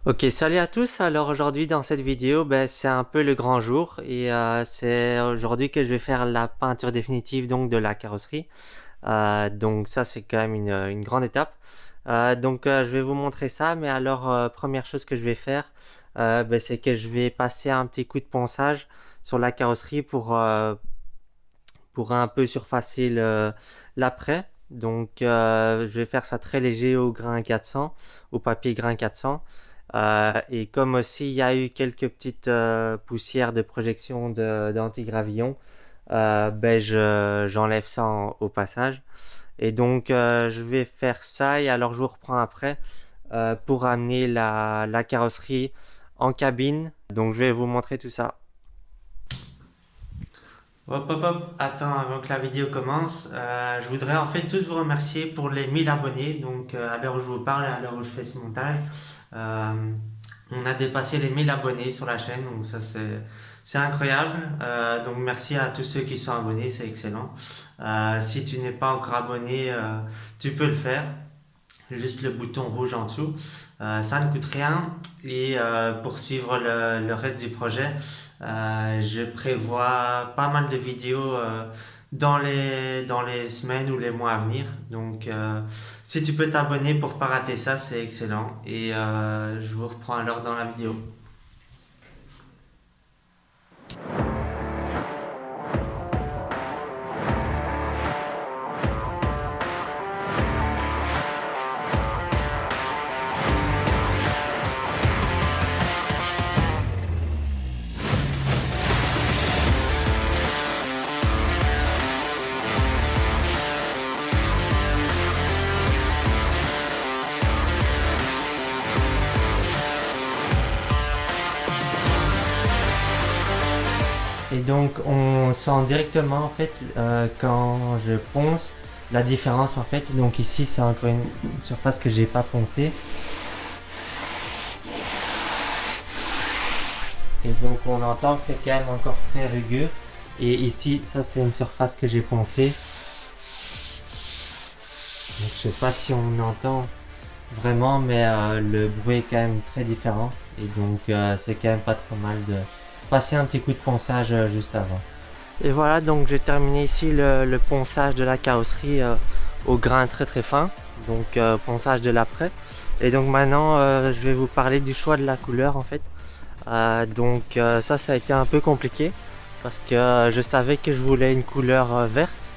Ok, salut à tous. Alors aujourd'hui dans cette vidéo, c'est un peu le grand jour et c'est aujourd'hui que je vais faire la peinture définitive donc de la carrosserie. Donc ça c'est quand même une grande étape. Je vais vous montrer ça, mais alors première chose que je vais faire, c'est que je vais passer un petit coup de ponçage sur la carrosserie pour un peu surfacer l'après. Je vais faire ça très léger au grain 400, au papier grain 400. Et comme aussi il y a eu quelques petites poussières de projection d'antigravillon, j'enlève ça au passage. Et je vais faire ça et alors je vous reprends après pour amener la carrosserie en cabine. Donc je vais vous montrer tout ça. Hop hop hop, attends avant que la vidéo commence, je voudrais en fait tous vous remercier pour les 1000 abonnés, donc à l'heure où je vous parle, à l'heure où je fais ce montage, euh, on a dépassé les 1000 abonnés sur la chaîne, donc ça c'est incroyable. Donc merci à tous ceux qui sont abonnés, c'est excellent. Si tu n'es pas encore abonné, tu peux le faire, juste le bouton rouge en dessous. Ça ne coûte rien et pour suivre le reste du projet, je prévois pas mal de vidéos dans les semaines ou les mois à venir. Si tu peux t'abonner pour pas rater ça, c'est excellent. Et je vous reprends alors dans la vidéo. Et donc on sent directement en fait quand je ponce la différence en fait. Donc ici c'est encore une surface que j'ai pas poncée. Et donc on entend que c'est quand même encore très rugueux. Et ici ça c'est une surface que j'ai poncée. Donc je sais pas si on entend vraiment, mais le bruit est quand même très différent. Et c'est quand même pas trop mal de passer un petit coup de ponçage juste avant. Et voilà, donc j'ai terminé ici le ponçage de la carrosserie au grain très très fin. Ponçage de l'après. Et donc maintenant je vais vous parler du choix de la couleur en fait. Ça a été un peu compliqué parce que je savais que je voulais une couleur verte,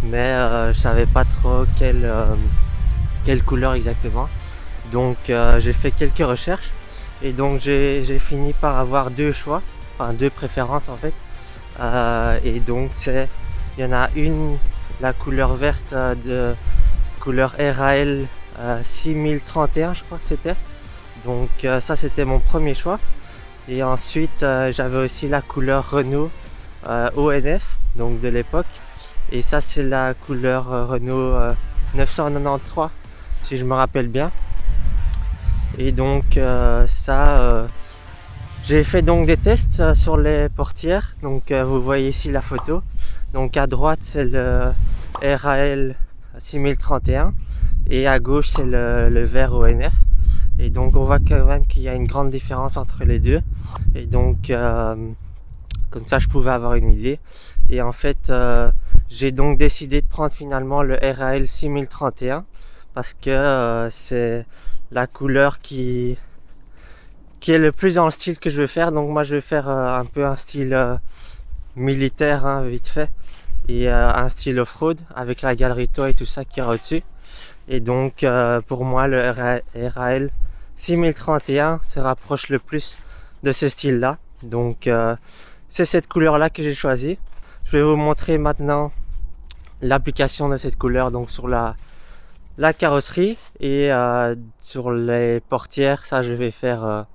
mais je savais pas trop quelle couleur exactement. J'ai fait quelques recherches et donc j'ai fini par avoir deux choix, enfin deux préférences en fait. Il y en a une, la couleur verte de couleur RAL 6031 je crois que c'était. Ça c'était mon premier choix. Et ensuite j'avais aussi la couleur Renault ONF, donc de l'époque. Et ça c'est la couleur Renault 993 si je me rappelle bien. Et j'ai fait donc des tests sur les portières. Vous voyez ici la photo. Donc à droite c'est le RAL 6031 et à gauche c'est le vert ONF. Et donc on voit quand même qu'il y a une grande différence entre les deux. Et comme ça je pouvais avoir une idée. Et en fait j'ai donc décidé de prendre finalement le RAL 6031 parce que c'est la couleur qui est le plus dans le style que je veux faire. Donc moi je vais faire un peu un style militaire hein, vite fait, et un style off-road avec la galerie toit et tout ça qui est au-dessus. Et pour moi le RAL 6031 se rapproche le plus de ce style là. C'est cette couleur là que j'ai choisi. Je vais vous montrer maintenant l'application de cette couleur donc sur la carrosserie et sur les portières. Ça je vais faire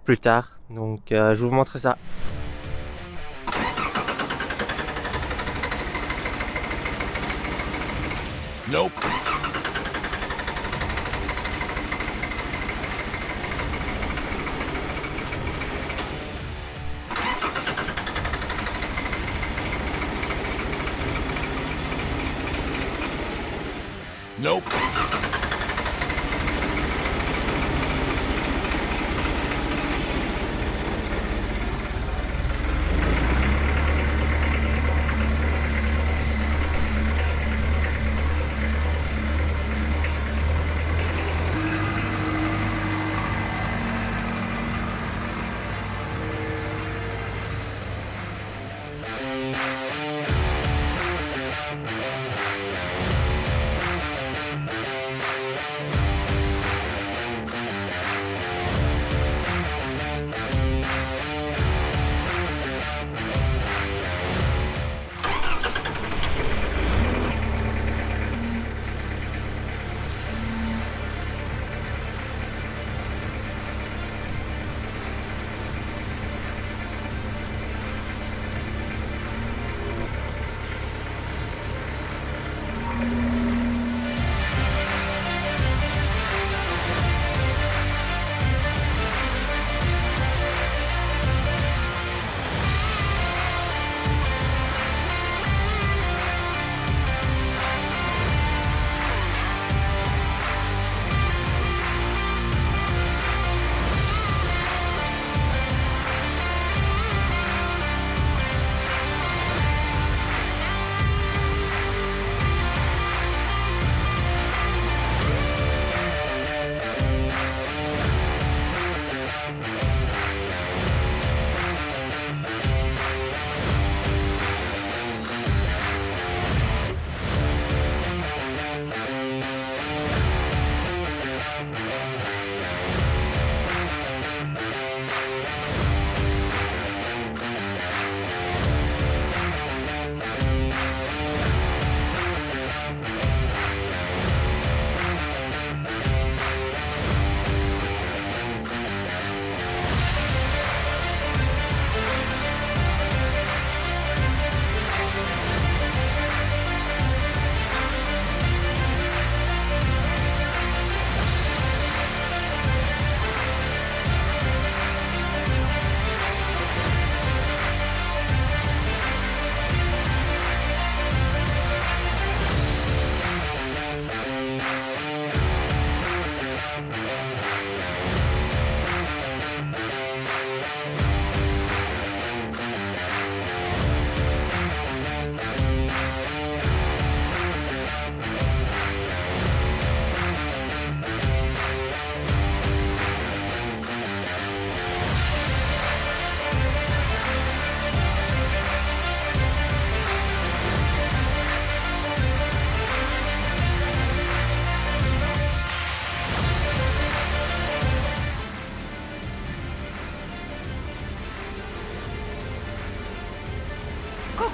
plus tard. Je vous montre ça. Nope. Nope.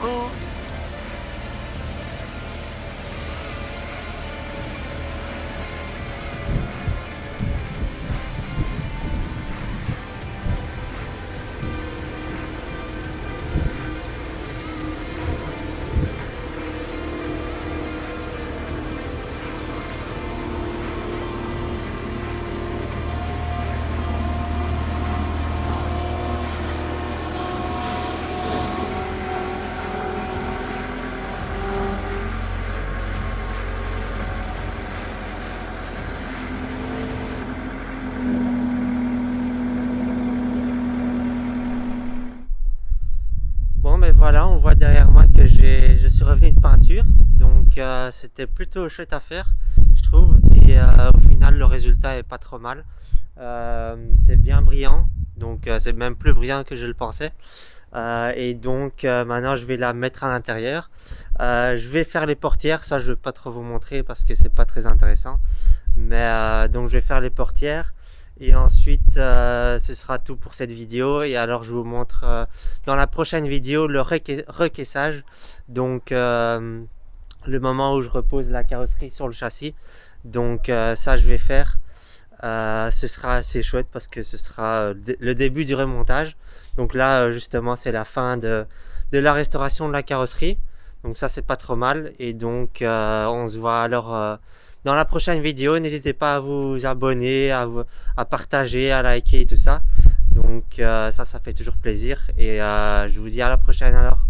Coucou. Bon, mais voilà, on voit derrière moi que je suis revenu de peinture, donc c'était plutôt chouette à faire, je trouve, et au final le résultat est pas trop mal. C'est bien brillant, donc c'est même plus brillant que je le pensais. Et donc maintenant je vais la mettre à l'intérieur. Je vais faire les portières, ça je vais pas trop vous montrer parce que c'est pas très intéressant. Mais donc je vais faire les portières et ensuite ce sera tout pour cette vidéo. Et alors je vous montre dans la prochaine vidéo le recaissage. Donc le moment où je repose la carrosserie sur le châssis. Donc ça je vais faire. Ce sera assez chouette parce que ce sera le début du remontage. Donc là justement c'est la fin de la restauration de la carrosserie. Donc ça c'est pas trop mal. Et donc on se voit alors dans la prochaine vidéo. N'hésitez pas à vous abonner, à partager, à liker et tout ça. Donc ça fait toujours plaisir. Et je vous dis à la prochaine alors.